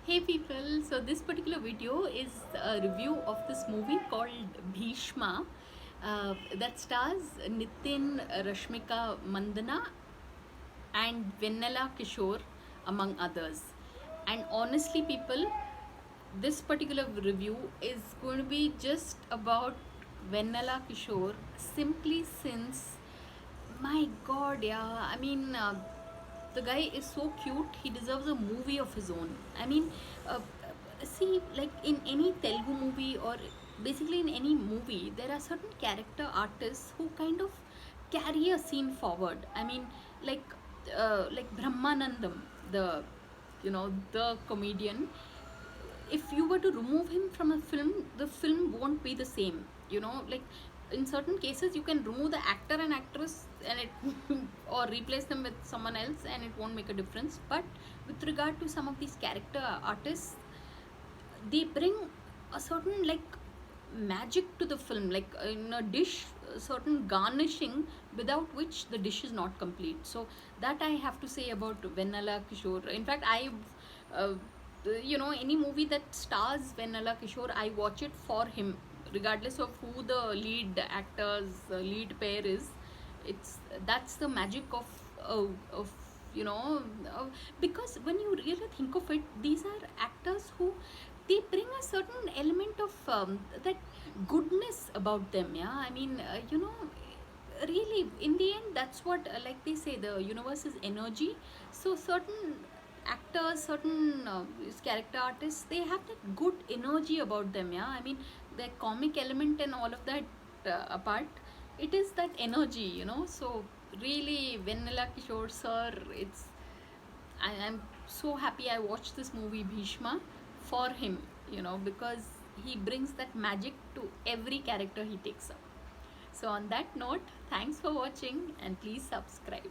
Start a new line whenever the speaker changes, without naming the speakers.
Hey people, so this particular video is a review of this movie called Bhishma that stars Nitin, Rashmika Mandana and Vennela Kishore among others. And honestly people, this particular review is going to be just about Vennela Kishore simply since my god, yeah. The guy is so cute. He deserves a movie of his own. See, like in any Telugu movie or basically in any movie, there are certain character artists who kind of carry a scene forward. Like Brahmanandam, the the comedian. If you were to remove him from a film, the film won't be the same. Like in certain cases you can remove the actor and actress and it or replace them with someone else and it won't make a difference. But with regard to some of these character artists, they bring a certain like magic to the film, like in a dish, a certain garnishing without which the dish is not complete. So that I have to say about Vennela Kishore. In fact, uh, any movie that stars Vennela Kishore, I watch it for him, regardless of who the lead actors, lead pair is. It's That's the magic of you know because when you really think of it, these are actors who they bring a certain element of that goodness about them. Yeah, really in the end, that's what, like they say, the universe is energy. So certain actors, certain character artists, they have that good energy about them. Yeah, the comic element and all of that apart, it is that energy, so really Vanilla Kishore sir, I'm so happy I watched this movie Bhishma for him, because he brings that magic to every character he takes up. So on that note, thanks for watching and please subscribe.